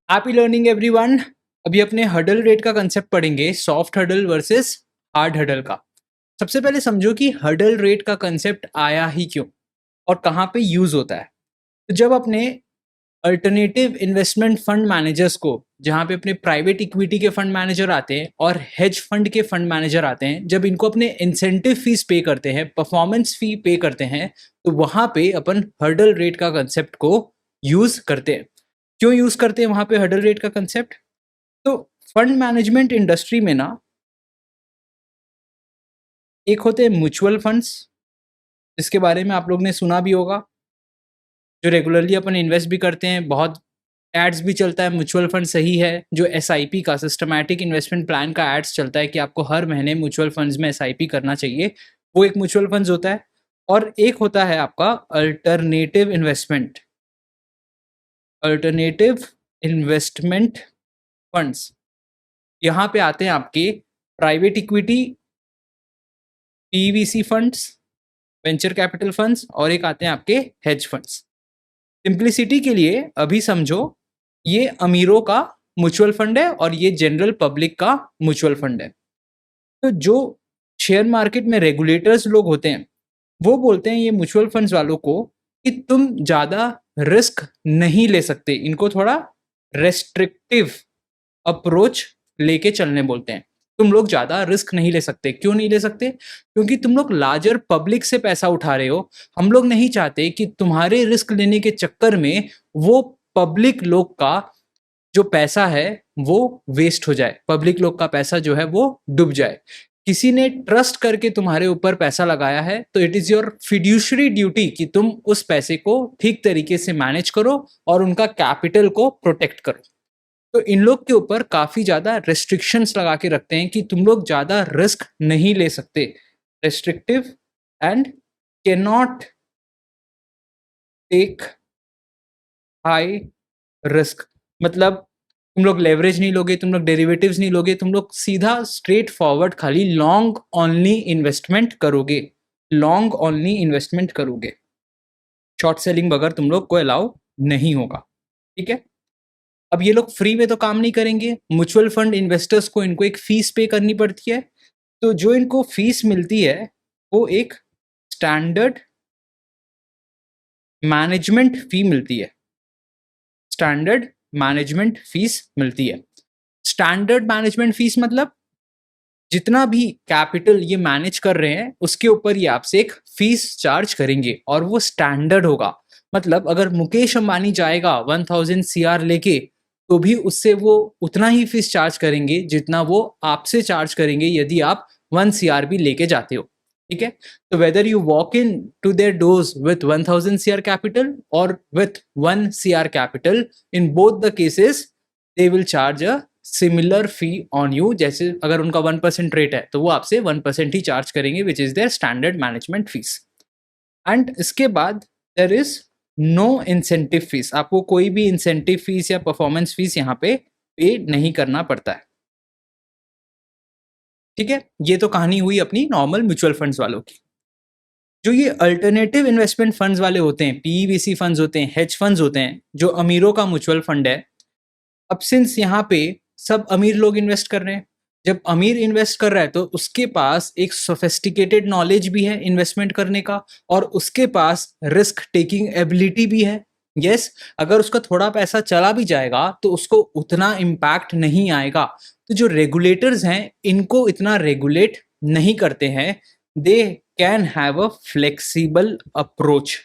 Happy learning everyone. अभी अपने hurdle rate का कंसेप्ट पढ़ेंगे, soft hurdle versus hard hurdle का। सबसे पहले समझो कि हडल रेट का कंसेप्ट आया ही क्यों और कहाँ पे यूज होता है। तो जब अपने अल्टरनेटिव इन्वेस्टमेंट फंड मैनेजर्स को, जहाँ पे अपने प्राइवेट इक्विटी के फंड मैनेजर आते हैं और हेज फंड के फंड मैनेजर आते हैं, जब इनको अपने इंसेंटिव फीस पे करते हैं, परफॉर्मेंस फी पे करते हैं, तो वहाँ पे अपन हर्डल रेट का कंसेप्ट को यूज करते हैं। क्यों यूज करते हैं वहाँ पे हर्डल रेट का कंसेप्ट? तो फंड मैनेजमेंट इंडस्ट्री में ना, एक होते हैं म्यूचुअल फंड्स, जिसके बारे में आप लोग ने सुना भी होगा, जो रेगुलरली अपन इन्वेस्ट भी करते हैं, बहुत एड्स भी चलता है म्यूचुअल फंड सही है। जो एसआईपी का, सिस्टमैटिक इन्वेस्टमेंट प्लान का एड्स चलता है कि आपको हर महीने म्यूचुअल फंड्स में एसआईपी करना चाहिए, वो एक म्यूचुअल फंड्स होता है। और एक होता है आपका alternative investment, alternative investment funds. यहाँ पे आते हैं आपके private equity, PVC funds, venture capital funds, और एक आते हैं आपके हेज फंड्स। सिंप्लिसिटी के लिए अभी समझो, ये अमीरों का म्यूचुअल फंड है और ये जनरल पब्लिक का म्यूचुअल फंड है। तो जो शेयर मार्केट में रेगुलेटर्स लोग होते हैं, वो बोलते हैं ये म्यूचुअल फंड्स वालों को कि तुम ज़्यादा रिस्क नहीं ले सकते, इनको थोड़ा रेस्ट्रिक्टिव अप्रोच लेके चलने बोलते हैं। तुम लोग ज़्यादा रिस्क नहीं ले सकते। क्यों नहीं ले सकते? क्योंकि तुम लोग लार्जर पब्लिक से पैसा उठा रहे हो। हम लोग नहीं चाहते कि तुम्हारे रिस्क लेने के चक्कर में वो पब्लिक लोग का जो पैसा है वो वेस्ट हो जाए, पब्लिक लोग का पैसा जो है वो डूब जाए। किसी ने ट्रस्ट करके तुम्हारे ऊपर पैसा लगाया है, तो it is your fiduciary duty कि तुम उस पैसे को ठीक तरीके से मैनेज करो और उनका कैपिटल को प्रोटेक्ट करो। तो इन लोग के ऊपर काफ़ी ज़्यादा रेस्ट्रिक्शंस लगा के रखते हैं कि तुम लोग ज़्यादा रिस्क नहीं ले सकते। Restrictive and can not take high risk. मतलब तुम लोग लेवरेज नहीं लोगे, तुम लोग डेरिवेटिव्स नहीं लोगे, तुम लोग सीधा स्ट्रेट फॉरवर्ड खाली लॉन्ग ओनली इन्वेस्टमेंट करोगे, लॉन्ग ओनली इन्वेस्टमेंट करोगे। शॉर्ट सेलिंग बगैर तुम लोग को अलाउ नहीं होगा। ठीक है। अब ये लोग फ्री में तो काम नहीं करेंगे, म्यूचुअल फंड इन्वेस्टर्स को इनको एक फीस पे करनी पड़ती है। तो जो इनको फीस मिलती है वो एक स्टैंडर्ड मैनेजमेंट फी मिलती है, स्टैंडर्ड मैनेजमेंट फीस मिलती है। स्टैंडर्ड मैनेजमेंट फीस मतलब जितना भी कैपिटल ये मैनेज कर रहे हैं उसके ऊपर ये आपसे एक फीस चार्ज करेंगे और वो स्टैंडर्ड होगा। मतलब अगर मुकेश अंबानी जाएगा 1000 सीआर लेके, तो भी उससे वो उतना ही फीस चार्ज करेंगे जितना वो आपसे चार्ज करेंगे यदि आप 1 सीआर भी लेके जाते हो। ठीक है। तो whether you walk into their doors with 1000 CR capital और with 1 CR capital, in both the cases they will charge a similar fee on you. जैसे अगर उनका 1% रेट है तो वो आपसे 1% ही चार्ज करेंगे, which is their standard management fees. And इसके बाद there is no incentive fees. आपको कोई भी इंसेंटिव फीस या परफॉर्मेंस फीस यहाँ पे नहीं करना पड़ता है। ठीक है। ये तो कहानी हुई अपनी नॉर्मल म्यूचुअल फंड्स वालों की। जो ये अल्टरनेटिव इन्वेस्टमेंट फंड्स वाले होते हैं, पीईवीसी फंड्स होते हैं, हेज फंड्स होते हैं, जो अमीरों का म्यूचुअल फंड है। अब सिंस यहाँ पे सब अमीर लोग इन्वेस्ट कर रहे हैं, जब अमीर इन्वेस्ट कर रहा है तो उसके पास एक सोफिस्टिकेटेड नॉलेज भी है इन्वेस्टमेंट करने का, और उसके पास रिस्क टेकिंग एबिलिटी भी है। यस, अगर उसका थोड़ा पैसा चला भी जाएगा तो उसको उतना इम्पैक्ट नहीं आएगा। तो जो रेगुलेटर्स हैं इनको इतना रेगुलेट नहीं करते हैं। They can have a flexible approach.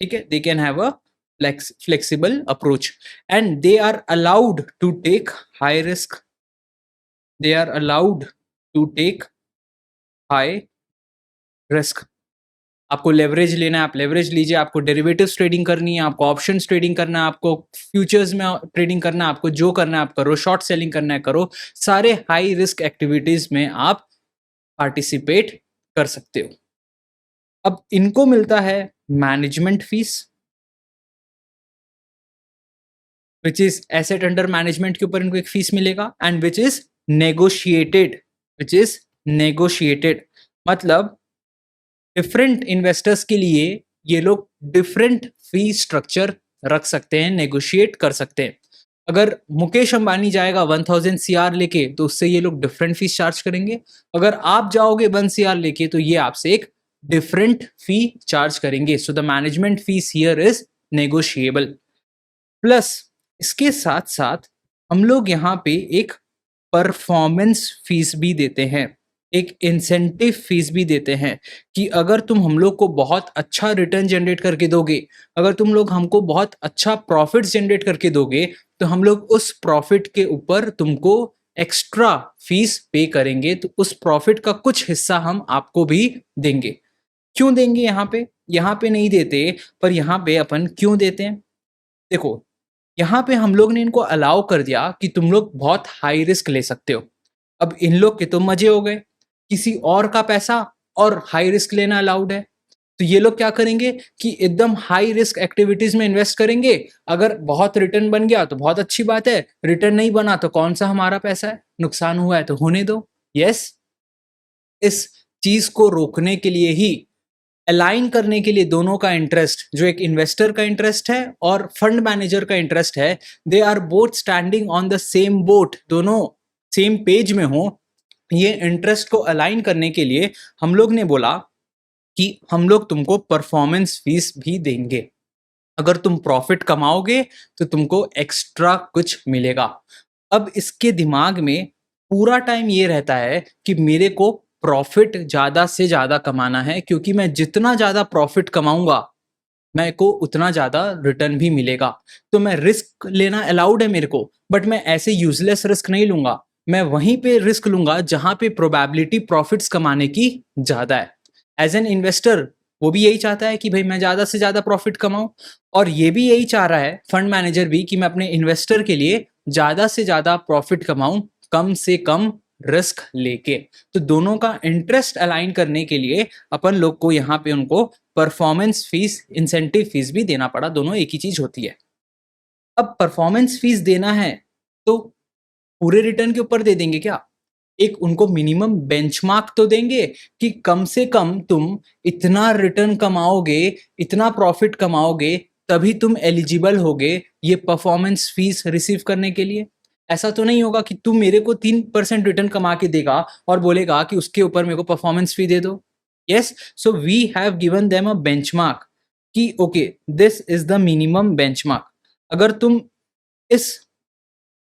ठीक है, they can have a flexible approach, and they are allowed to take high risk, they are allowed to take high risk। आपको लेवरेज लेना है, आप लेवरेज लीजिए। आपको डेरिवेटिव्स ट्रेडिंग करनी है, आपको ऑप्शंस ट्रेडिंग करना है, आपको फ्यूचर्स में ट्रेडिंग करना है, आपको जो करना है आप करो, शॉर्ट सेलिंग करना है करो। सारे हाई रिस्क एक्टिविटीज में आप पार्टिसिपेट कर सकते हो। अब इनको मिलता है management fees, which is asset under management के ऊपर इनको एक फीस मिलेगा, and which is negotiated, which is negotiated. मतलब डिफरेंट इन्वेस्टर्स के लिए ये लोग डिफरेंट फी स्ट्रक्चर रख सकते हैं, नेगोशिएट कर सकते हैं। अगर मुकेश अंबानी जाएगा 1000 सीआर लेके तो उससे ये लोग डिफरेंट फीस चार्ज करेंगे। अगर आप जाओगे 1 सीआर लेके तो ये आपसे एक डिफरेंट फी चार्ज करेंगे। So the management fees here is negotiable. Plus इसके साथ साथ हम लोग यहाँ पे एक परफॉर्मेंस फीस भी देते हैं, एक इंसेंटिव फीस भी देते हैं कि अगर तुम हम लोग को बहुत अच्छा रिटर्न जनरेट करके दोगे, अगर तुम लोग हमको बहुत अच्छा प्रॉफिट्स जनरेट करके दोगे, तो हम लोग उस प्रॉफिट के ऊपर तुमको एक्स्ट्रा फीस पे करेंगे। तो उस प्रॉफिट का कुछ हिस्सा हम आपको भी देंगे। क्यों देंगे यहाँ पे? यहाँ पे नहीं देते, पर यहाँ पे अपन क्यों देते हैं? देखो, यहाँ पे हम लोग ने इनको अलाउ कर दिया कि तुम लोग बहुत हाई रिस्क ले सकते हो। अब इन लोग के तो मजे हो गए, किसी और का पैसा और हाई रिस्क लेना अलाउड है। तो ये लोग क्या करेंगे कि एकदम हाई रिस्क एक्टिविटीज में इन्वेस्ट करेंगे। अगर बहुत रिटर्न बन गया तो बहुत अच्छी बात है, रिटर्न नहीं बना तो कौन सा हमारा पैसा है, नुकसान हुआ है तो होने दो। यस, इस चीज को रोकने के लिए ही, अलाइन करने के लिए दोनों का इंटरेस्ट, जो एक इन्वेस्टर का इंटरेस्ट है और फंड मैनेजर का इंटरेस्ट है, they are both standing on the same boat, दोनों सेम पेज में हो, ये इंटरेस्ट को अलाइन करने के लिए हम लोग ने बोला कि हम लोग तुमको परफॉर्मेंस फीस भी देंगे। अगर तुम प्रॉफिट कमाओगे तो तुमको एक्स्ट्रा कुछ मिलेगा। अब इसके दिमाग में पूरा टाइम ये रहता है कि मेरे को प्रॉफिट ज़्यादा से ज़्यादा कमाना है, क्योंकि मैं जितना ज़्यादा प्रॉफिट कमाऊंगा मेरे को उतना ज़्यादा रिटर्न भी मिलेगा। तो मैं रिस्क लेना अलाउड है मेरे को, बट मैं ऐसे यूजलेस रिस्क नहीं लूंगा। मैं वहीं पे रिस्क लूंगा जहां पे प्रोबेबिलिटी प्रॉफिट्स कमाने की ज़्यादा है। एज एन इन्वेस्टर वो भी यही चाहता है कि भाई मैं ज़्यादा से ज़्यादा प्रॉफिट कमाऊं, और ये भी यही चाह रहा है फंड मैनेजर भी कि मैं अपने इन्वेस्टर के लिए ज़्यादा से ज़्यादा प्रॉफिट कमाऊं, कम से कम रिस्क लेके। तो दोनों का इंटरेस्ट अलाइन करने के लिए अपन लोग को यहाँ पे उनको परफॉर्मेंस फीस, इंसेंटिव फीस भी देना पड़ा। दोनों एक ही चीज होती है। अब परफॉर्मेंस फीस देना है तो पूरे रिटर्न के ऊपर दे देंगे क्या? एक उनको मिनिमम बेंचमार्क तो देंगे कि कम से कम तुम इतना रिटर्न कमाओगे, इतना प्रॉफिट कमाओगे, तभी तुम एलिजिबल होगे ये परफॉर्मेंस फीस रिसीव करने के लिए। ऐसा तो नहीं होगा कि तुम मेरे को 3% रिटर्न कमा के देगा और बोलेगा कि उसके ऊपर मेरे को परफॉर्मेंस फी दे दो। Yes, so we have given them a benchmark कि okay, this is the minimum benchmark. अगर तुम इस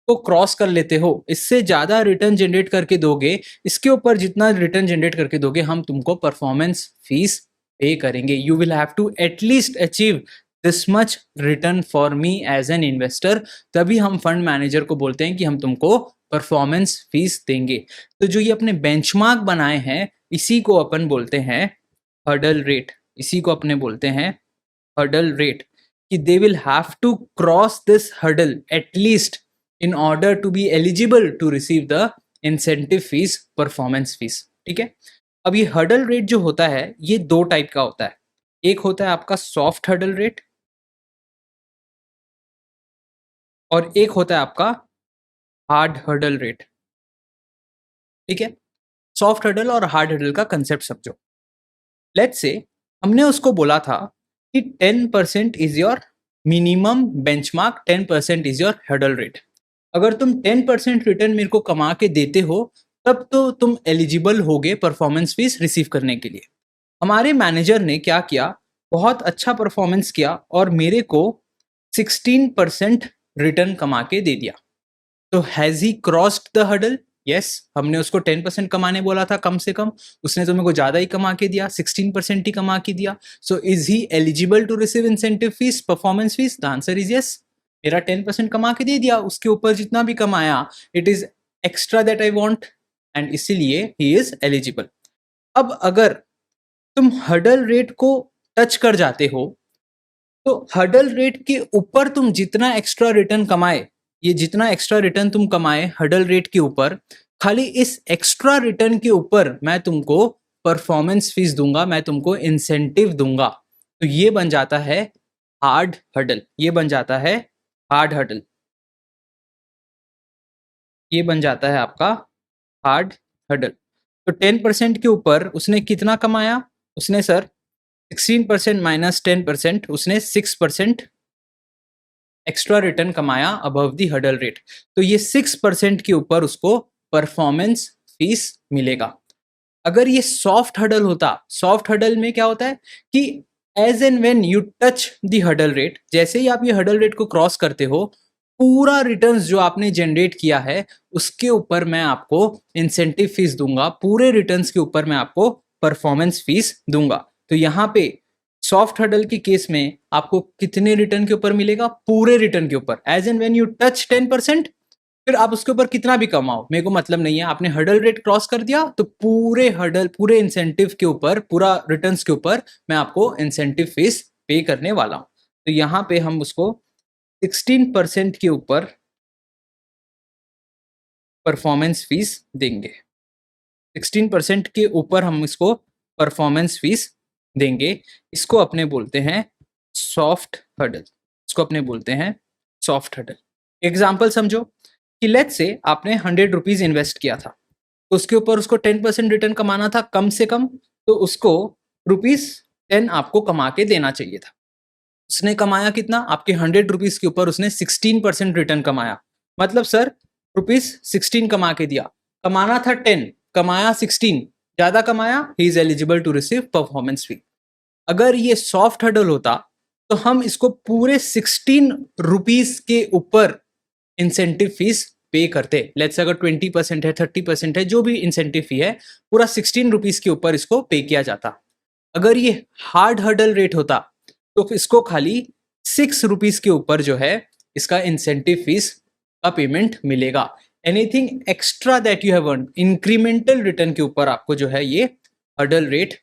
को क्रॉस कर लेते हो, इससे ज्यादा रिटर्न जनरेट करके दोगे, इसके ऊपर जितना रिटर्न जनरेट करके दोगे, हम तुमको परफॉर्मेंस फीस पे करेंगे। You will have to at least achieve this much return for me as an investor. तभी हम फंड मैनेजर को बोलते हैं कि हम तुमको परफॉर्मेंस फीस देंगे। तो जो ये अपने बेंचमार्क बनाए हैं, इसी को अपन बोलते हैं हर्डल रेट। इसी को अपने बोलते हैं हर्डल रेट, कि they will have to cross this hurdle at least in order to be eligible to receive the incentive fees, performance fees। ठीक है। अब ये हर्डल रेट जो होता है ये दो टाइप का होता है। एक होता है आपका सॉफ्ट हर्डल रेट, और एक होता है आपका हार्ड हर्डल रेट। ठीक है। सॉफ्ट हर्डल और हार्ड हर्डल का कंसेप्ट समझो। लेट्स से हमने उसको बोला था कि 10% is your minimum benchmark, 10% is your hurdle rate. अगर तुम 10% रिटर्न मेरे को कमा के देते हो, तब तो तुम एलिजिबल होगे परफॉर्मेंस फीस रिसीव करने के लिए। हमारे मैनेजर ने क्या किया, बहुत अच्छा परफॉर्मेंस किया और मेरे को 16% रिटर्न कमा के दे दिया। तो has he crossed the hurdle? Yes, हमने उसको 10% कमाने बोला था कम से कम, उसने तो मेरे को ज्यादा ही कमा के दिया, 16% ही कमा के दिया। So is he eligible to receive incentive fees, performance fees? The answer is yes. मेरा 10% कमा के दे दिया, उसके ऊपर जितना भी कमाया it is extra that I want, and इसीलिए ही इज एलिजिबल। अब अगर तुम हर्डल रेट को टच कर जाते हो, तो हर्डल रेट के ऊपर तुम जितना एक्स्ट्रा रिटर्न कमाए, ये जितना एक्स्ट्रा रिटर्न तुम कमाए हर्डल रेट के ऊपर, खाली इस एक्स्ट्रा रिटर्न के ऊपर मैं तुमको परफॉर्मेंस फीस दूंगा, मैं तुमको इंसेंटिव दूंगा। तो ये बन जाता है हार्ड हर्डल, ये बन जाता है हार्ड हर्डल, ये बन जाता है आपका हार्ड हर्डल। तो 10% के ऊपर उसने कितना कमाया? उसने सर 16% माइनस 10%, उसने 6% एक्स्ट्रा रिटर्न कमाया अबव दी हडल रेट, तो ये 6% के ऊपर उसको परफॉर्मेंस फीस मिलेगा। अगर ये सॉफ्ट हडल होता, सॉफ्ट हडल में क्या होता है कि as and when you touch the hurdle rate, जैसे ही आप ये हडल रेट को क्रॉस करते हो, पूरा रिटर्न्स जो आपने जनरेट किया है उसके ऊपर मैं आपको इंसेंटिव फीस दूंगा, पूरे रिटर्न्स के ऊपर मैं आपको परफॉर्मेंस फीस दूंगा। तो यहाँ पे सॉफ्ट हडल के केस में आपको कितने रिटर्न के ऊपर मिलेगा? पूरे रिटर्न के ऊपर। As and when you touch 10%, फिर आप उसके ऊपर कितना भी कमाओ मेरे को मतलब नहीं है, आपने हडल रेट क्रॉस कर दिया तो पूरे हडल, पूरे इंसेंटिव के ऊपर, पूरा रिटर्न्स के ऊपर मैं आपको इंसेंटिव फीस पे करने वाला हूं। तो यहाँ पे हम उसको 16% के ऊपर परफॉर्मेंस फीस देंगे। 16% के ऊपर हम इसको परफॉर्मेंस फीस देंगे। इसको अपने बोलते हैं सॉफ्ट हडल, इसको अपने बोलते हैं सॉफ्ट हडल। एग्जाम्पल समझो कि लेट्स से आपने 100 रुपीज इन्वेस्ट किया था, तो उसके ऊपर उसको 10% रिटर्न कमाना था कम से कम, तो उसको ₹10 आपको कमा के देना चाहिए था। उसने कमाया कितना? आपके 100 रुपीज के ऊपर उसने 16% रिटर्न कमाया। मतलब सर ₹16 कमा के दिया, कमाना था 10, कमाया 16, ज्यादा कमाया, he is eligible to receive performance fee. अगर ये सॉफ्ट हडल होता तो हम इसको पूरे 16 रुपीज के ऊपर इंसेंटिव फीस पे करते। लेट्स अगर 20% है, 30% है, जो भी इंसेंटिव फी है, पूरा 16 रुपीज के ऊपर इसको पे किया जाता। अगर ये हार्ड हडल रेट होता तो इसको खाली 6 रुपीज के ऊपर जो है इसका इंसेंटिव फीस का पेमेंट मिलेगा। Anything extra that you have earn, incremental return के ऊपर आपको जो है ये हडल रेट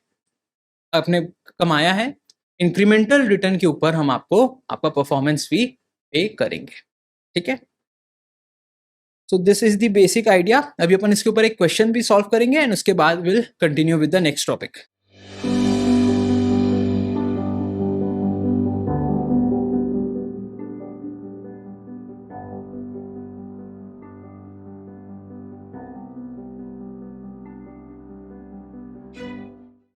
आपने कमाया है, इंक्रीमेंटल रिटर्न के ऊपर हम आपको आपका परफॉर्मेंस फी पे करेंगे। ठीक है, so this is the basic idea. अभी अपन इसके ऊपर एक क्वेश्चन भी सॉल्व करेंगे एंड उसके बाद will continue with the next topic.